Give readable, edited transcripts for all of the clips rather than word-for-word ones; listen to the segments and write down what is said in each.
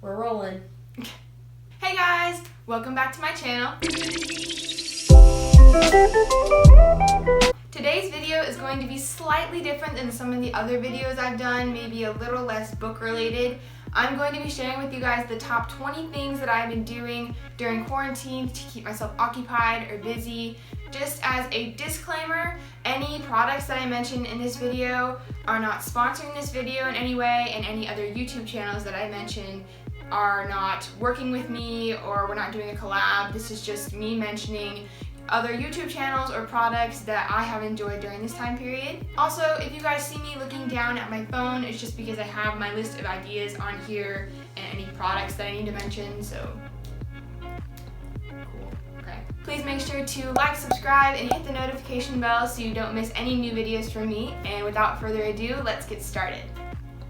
We're rolling. Hey guys, welcome back to my channel. Today's video is going to be slightly different than some of the other videos I've done, maybe a little less book related. I'm going to be sharing with you guys the top 20 things that I've been doing during quarantine to keep myself occupied or busy. Just as a disclaimer, any products that I mention in this video are not sponsoring this video in any way, and any other YouTube channels that I mention are not working with me, or we're not doing a collab. This is just me mentioning other YouTube channels or products that I have enjoyed during this time period. Also, if you guys see me looking down at my phone, it's just because I have my list of ideas on here and any products that I need to mention, so cool. Okay. Please make sure to like, subscribe, and hit the notification bell so you don't miss any new videos from me. And without further ado, let's get started.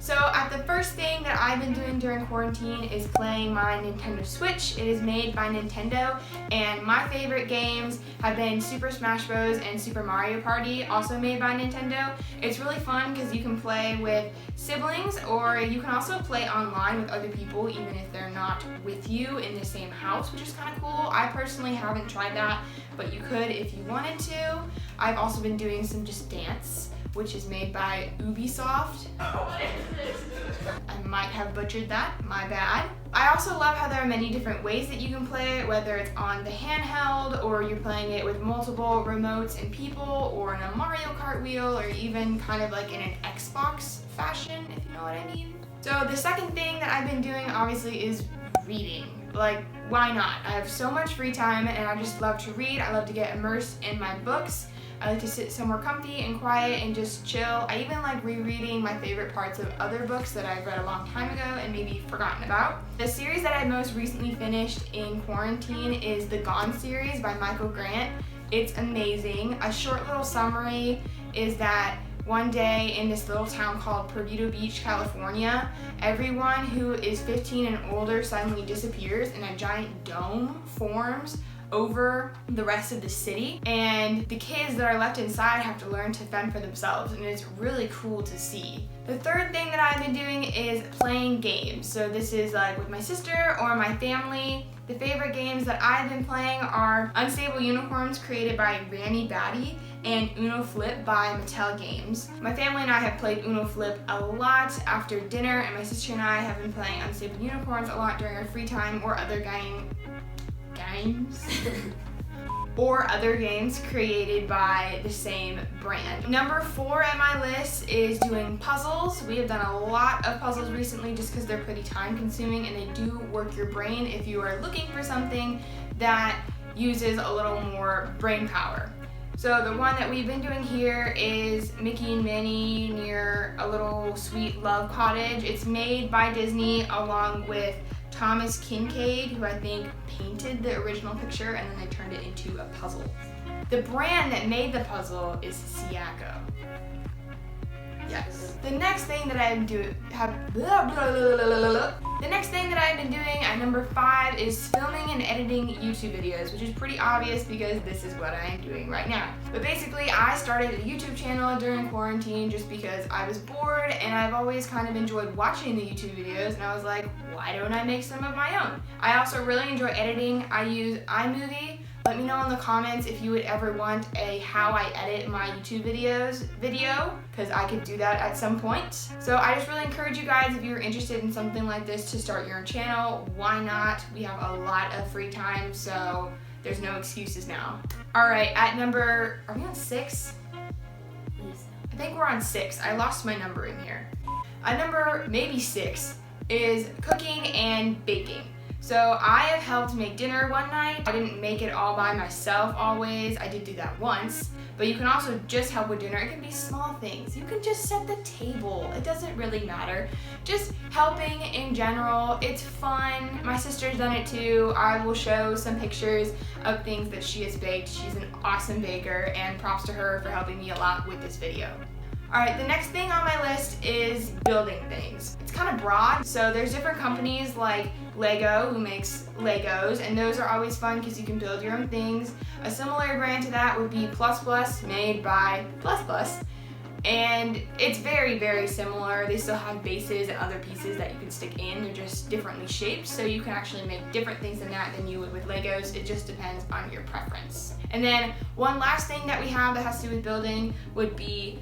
So the first thing that I've been doing during quarantine is playing my Nintendo Switch. It is made by Nintendo, and my favorite games have been Super Smash Bros. And Super Mario Party, also made by Nintendo. It's really fun because you can play with siblings, or you can also play online with other people even if they're not with you in the same house, which is kind of cool. I personally haven't tried that, but you could if you wanted to. I've also been doing some Just Dance, which is made by Ubisoft. I might have butchered that, my bad. I also love how there are many different ways that you can play it, whether it's on the handheld, or you're playing it with multiple remotes and people, or in a Mario Kart wheel, or even kind of like in an Xbox fashion, if you know what I mean. So the second thing that I've been doing, obviously, is reading. Like, why not? I have so much free time, and I just love to read. I love to get immersed in my books. I like to sit somewhere comfy and quiet and just chill. I even like rereading my favorite parts of other books that I've read a long time ago and maybe forgotten about. The series that I most recently finished in quarantine is the Gone series by Michael Grant. It's amazing. A short little summary is that one day in this little town called Perdido Beach, California, everyone who is 15 and older suddenly disappears, and a giant dome forms over the rest of the city, and the kids that are left inside have to learn to fend for themselves, and it's really cool to see. The third thing that I've been doing is playing games. So this is like with my sister or my family. The favorite games that I've been playing are Unstable Unicorns, created by Randy Batty, and Uno Flip by Mattel Games. My family and I have played Uno Flip a lot after dinner, and my sister and I have been playing Unstable Unicorns a lot during our free time, or other games or other games created by the same brand. Number 4 on my list is doing puzzles. We have done a lot of puzzles recently just because they're pretty time consuming, and they do work your brain if you are looking for something that uses a little more brain power. So the one that we've been doing here is Mickey and Minnie Near a Little Sweet Love Cottage. It's made by Disney along with Thomas Kincaid, who I think painted the original picture, and then they turned it into a puzzle. The brand that made the puzzle is Siaco. Yes. The next thing that I've been doing at number 5 is filming and editing YouTube videos, which is pretty obvious because this is what I am doing right now. But basically, I started a YouTube channel during quarantine just because I was bored, and I've always kind of enjoyed watching the YouTube videos, and I was like, why don't I make some of my own? I also really enjoy editing. I use iMovie. Let me know in the comments if you would ever want a how I edit my YouTube videos video, because I could do that at some point. So I just really encourage you guys, if you're interested in something like this, to start your own channel. Why not? We have a lot of free time, so there's no excuses now. Alright, at number, are we on 6? I think we're on 6. I lost my number in here. At number maybe 6 is cooking and baking. So I have helped make dinner one night. I didn't make it all by myself always. I did do that once, but you can also just help with dinner. It can be small things. You can just set the table. It doesn't really matter. Just helping in general. It's fun. My sister's done it too. I will show some pictures of things that she has baked. She's an awesome baker, and props to her for helping me a lot with this video. Alright, the next thing on my list is building things. It's kind of broad, so there's different companies like Lego who makes Legos, and those are always fun because you can build your own things. A similar brand to that would be Plus Plus, made by Plus Plus. and it's very, very similar. They still have bases and other pieces that you can stick in. They're just differently shaped, so you can actually make different things in that than you would with Legos. It just depends on your preference. And then one last thing that we have that has to do with building would be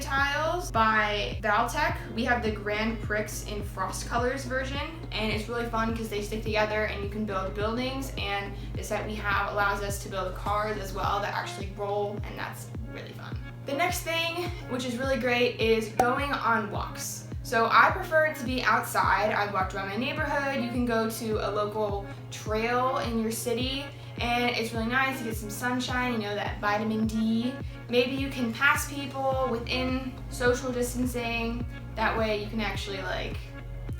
Tiles by Valtech. We have the Grand Prix in Frost Colors version, and it's really fun because they stick together and you can build buildings, and the set we have allows us to build cars as well that actually roll, and that's really fun. The next thing, which is really great, is going on walks. So I prefer it to be outside. I've walked around my neighborhood. You can go to a local trail in your city, and it's really nice to get some sunshine, you know, that vitamin D. Maybe you can pass people within social distancing. That way you can actually like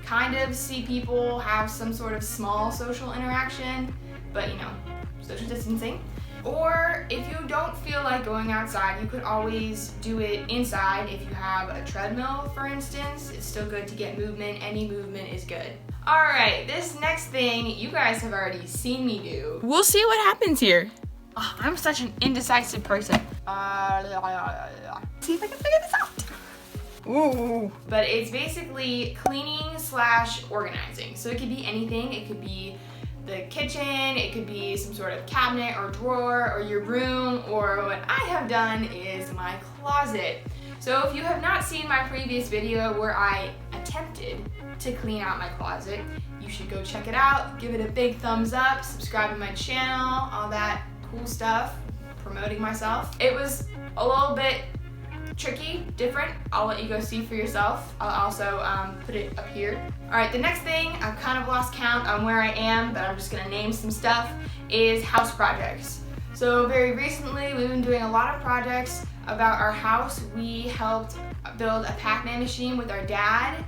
kind of see people, have some sort of small social interaction, but you know, social distancing. Or if you don't feel like going outside, you could always do it inside. If you have a treadmill, for instance, it's still good to get movement. Any movement is good. All right, this next thing you guys have already seen me do. We'll see what happens here. Oh, I'm such an indecisive person. See if I can figure this out. Ooh. But it's basically cleaning / organizing. So it could be anything. It could be the kitchen, it could be some sort of cabinet or drawer or your room, or what I have done is my closet. So if you have not seen my previous video where I attempted to clean out my closet, you should go check it out, give it a big thumbs up, subscribe to my channel, all that cool stuff, promoting myself. It was a little bit tricky, different. I'll let you go see for yourself. I'll also put it up here. All right, the next thing, I've kind of lost count on where I am, but I'm just gonna name some stuff, is house projects. So very recently, we've been doing a lot of projects about our house. We helped build a Pac-Man machine with our dad.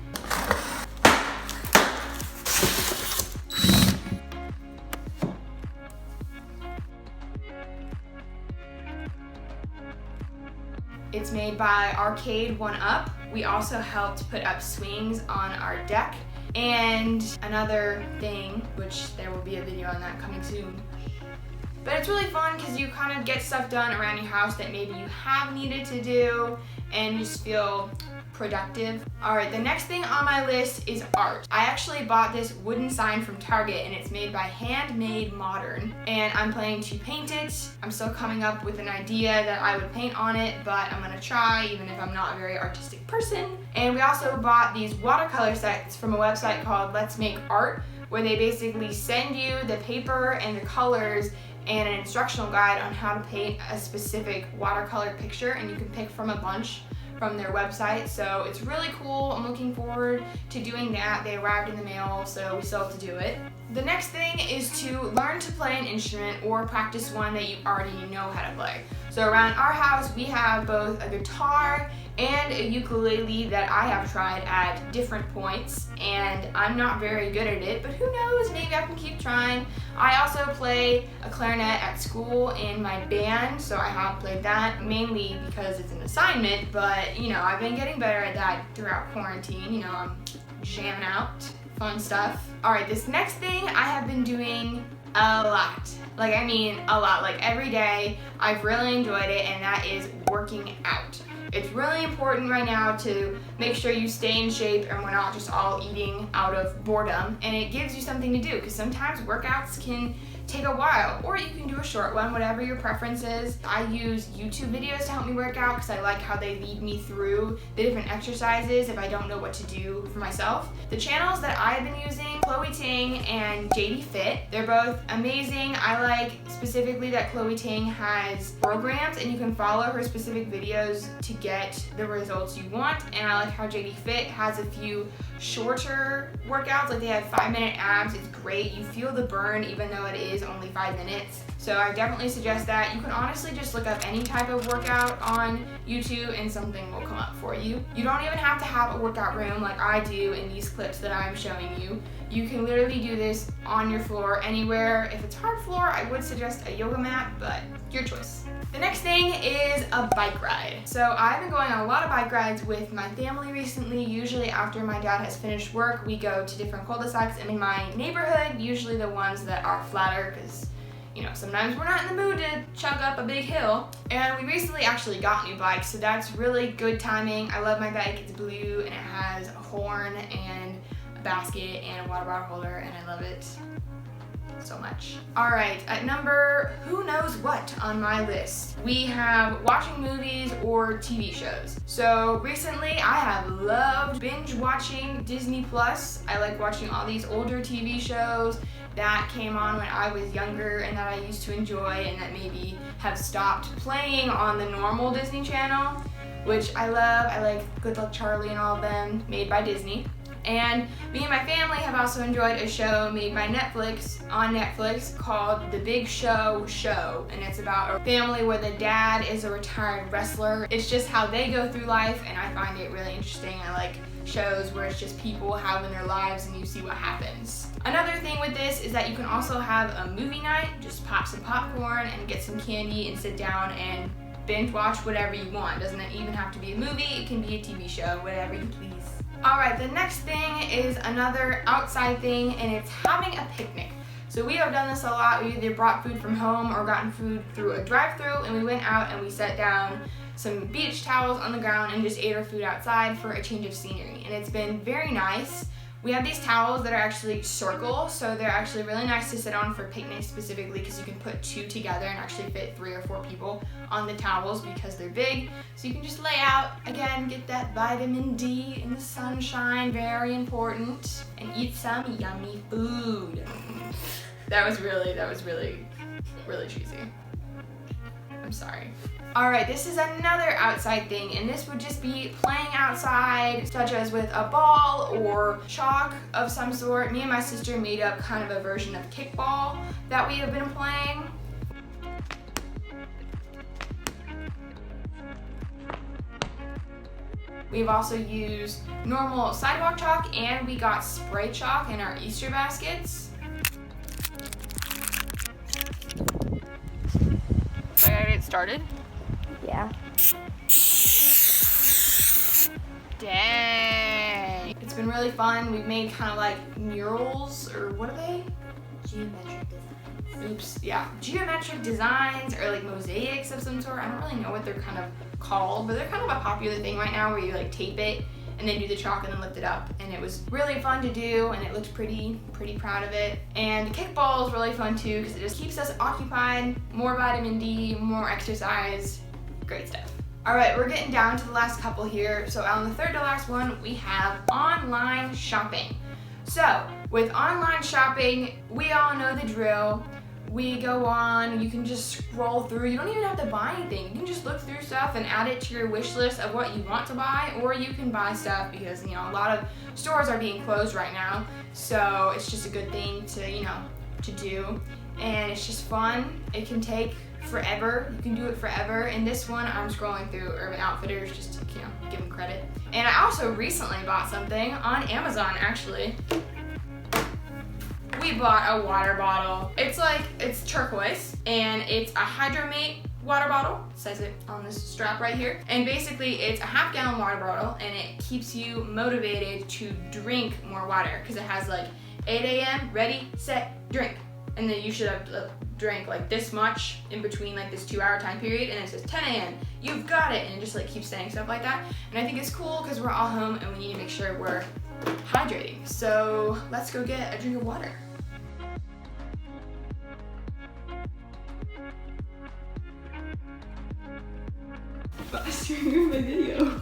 It's made by Arcade 1-Up. We also helped put up swings on our deck. And another thing, which there will be a video on that coming soon. But it's really fun because you kind of get stuff done around your house that maybe you have needed to do and you just feel productive. All right, the next thing on my list is art. I actually bought this wooden sign from Target, and it's made by Handmade Modern, and I'm planning to paint it. I'm still coming up with an idea that I would paint on it, but I'm gonna try even if I'm not a very artistic person. And we also bought these watercolor sets from a website called Let's Make Art, where they basically send you the paper and the colors and an instructional guide on how to paint a specific watercolor picture, and you can pick from a bunch from their website, so it's really cool. I'm looking forward to doing that. They arrived in the mail, so we still have to do it. The next thing is to learn to play an instrument or practice one that you already know how to play. So around our house, we have both a guitar and a ukulele that I have tried at different points, and I'm not very good at it, but who knows, maybe I can keep trying. I also play a clarinet at school in my band, so I have played that mainly because it's an assignment, but you know, I've been getting better at that throughout quarantine. You know, I'm jamming out, fun stuff. All right, this next thing I have been doing a lot. Like, I mean a lot, like every day. I've really enjoyed it, and that is working out. It's really important right now to make sure you stay in shape and we're not just all eating out of boredom, and it gives you something to do, because sometimes workouts can take a while, or you can do a short one, whatever your preference is. I use YouTube videos to help me work out because I like how they lead me through the different exercises if I don't know what to do for myself. The channels that I've been using, Chloe Ting and JD Fit, they're both amazing. I like specifically that Chloe Ting has programs and you can follow her specific videos to get the results you want, and I like how JD Fit has a few shorter workouts, like they have 5-minute abs. It's great. You feel the burn even though it is only 5 minutes. So I definitely suggest that. You can honestly just look up any type of workout on YouTube and something will come up for you. You don't even have to have a workout room like I do in these clips that I'm showing you. You can literally do this on your floor anywhere. If it's hard floor, I would suggest a yoga mat, but your choice. The next thing is a bike ride. So I've been going on a lot of bike rides with my family recently. Usually after my dad has finished work, we go to different cul-de-sacs in my neighborhood, usually the ones that are flatter, because you know, sometimes we're not in the mood to chug up a big hill. And we recently actually got new bikes, so that's really good timing. I love my bike. It's blue and it has a horn and a basket and a water bottle holder, and I love it so much. All right, at number who knows what on my list, we have watching movies or TV shows. So recently I have loved binge watching Disney Plus. I like watching all these older TV shows that came on when I was younger and that I used to enjoy and that maybe have stopped playing on the normal Disney Channel, which I love. I like Good Luck Charlie and all of them, made by Disney. And me and my family have also enjoyed a show made by Netflix on Netflix called The Big Show Show, and it's about a family where the dad is a retired wrestler. It's just how they go through life, and I find it really interesting. I like shows where it's just people having their lives and you see what happens. Another thing with this is that you can also have a movie night, just pop some popcorn and get some candy and sit down and binge watch whatever you want. Doesn't even have to be a movie, it can be a TV show, whatever you please. Alright, the next thing is another outside thing, and it's having a picnic. So we have done this a lot. We either brought food from home or gotten food through a drive-thru, and we went out and we set down some beach towels on the ground and just ate our food outside for a change of scenery. And it's been very nice. We have these towels that are actually circle, so they're actually really nice to sit on for picnics specifically because you can put two together and actually fit 3 or 4 people on the towels because they're big. So you can just lay out, again, get that vitamin D in the sunshine, very important, and eat some yummy food. That was really cheesy. I'm sorry. Alright, this is another outside thing, and this would just be playing outside, such as with a ball or chalk of some sort. Me and my sister made up kind of a version of kickball that we have been playing. We've also used normal sidewalk chalk, and we got spray chalk in our Easter baskets. So I gotta get started? Yeah. Dang. It's been really fun. We've made kind of like murals, or what are they? Geometric designs. Oops, yeah. Geometric designs or like mosaics of some sort. I don't really know what they're kind of called, but they're kind of a popular thing right now where you like tape it and then do the chalk and then lift it up. And it was really fun to do, and it looked pretty proud of it. And the kickball is really fun too because it just keeps us occupied, more vitamin D, more exercise. Great stuff. All right, we're getting down to the last couple here. So on the third to last one, we have online shopping. So with online shopping, we all know the drill. We go on, you can just scroll through. You don't even have to buy anything. You can just look through stuff and add it to your wish list of what you want to buy, or you can buy stuff because, you know, a lot of stores are being closed right now. So it's just a good thing to, you know, to do. And it's just fun. It can take forever. You can do it forever. And this one, I'm scrolling through Urban Outfitters just to, you know, give them credit. And I also recently bought something on Amazon, actually. We bought a water bottle. It's turquoise, and it's a Hydromate water bottle. It says it on this strap right here. And basically, it's a half-gallon water bottle, and it keeps you motivated to drink more water because it has like 8 a.m., ready, set, drink. And then you should have drank like this much in between like this 2-hour time period, and it says 10 a.m., you've got it, and it just like keeps saying stuff like that. And I think it's cool because we're all home and we need to make sure we're hydrating. So let's go get a drink of water. Faster in my video.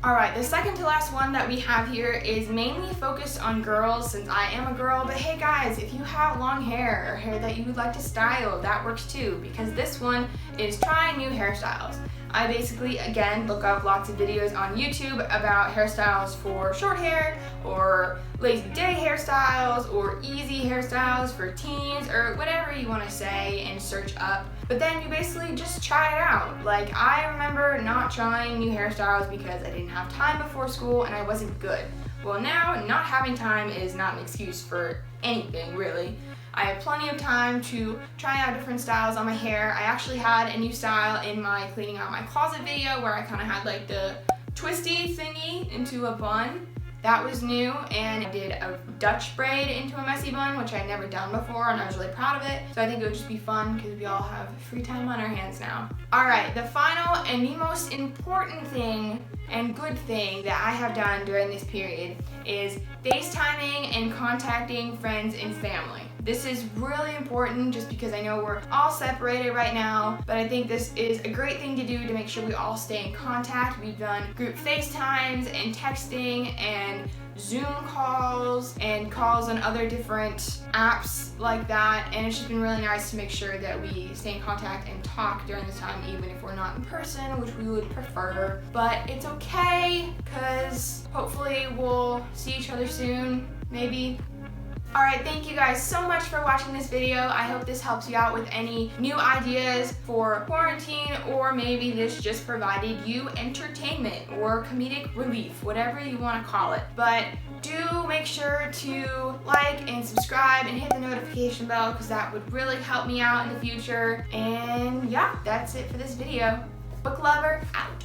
Alright, the second to last one that we have here is mainly focused on girls since I am a girl, but hey guys, if you have long hair or hair that you would like to style, that works too, because this one is try new hairstyles. I basically, again, look up lots of videos on YouTube about hairstyles for short hair, or lazy day hairstyles, or easy hairstyles for teens, or whatever you want to say and search up. But then you basically just try it out. Like, I remember not trying new hairstyles because I didn't have time before school and I wasn't good. Well, now not having time is not an excuse for anything, really. I have plenty of time to try out different styles on my hair. I actually had a new style in my cleaning out my closet video where I kind of had like the twisty thingy into a bun. That was new, and I did a Dutch braid into a messy bun, which I had never done before, and I was really proud of it. So I think it would just be fun because we all have free time on our hands now. All right, the final and the most important thing and good thing that I have done during this period is FaceTiming and contacting friends and family. This is really important just because I know we're all separated right now, but I think this is a great thing to do to make sure we all stay in contact. We've done group FaceTimes and texting and Zoom calls and calls on other different apps like that, and it's just been really nice to make sure that we stay in contact and talk during this time, even if we're not in person, which we would prefer. But it's okay, because hopefully we'll see each other soon, maybe. Alright, thank you guys so much for watching this video. I hope this helps you out with any new ideas for quarantine, or maybe this just provided you entertainment or comedic relief, whatever you want to call it. But do make sure to like and subscribe and hit the notification bell because that would really help me out in the future. And yeah, that's it for this video. Book Lover out.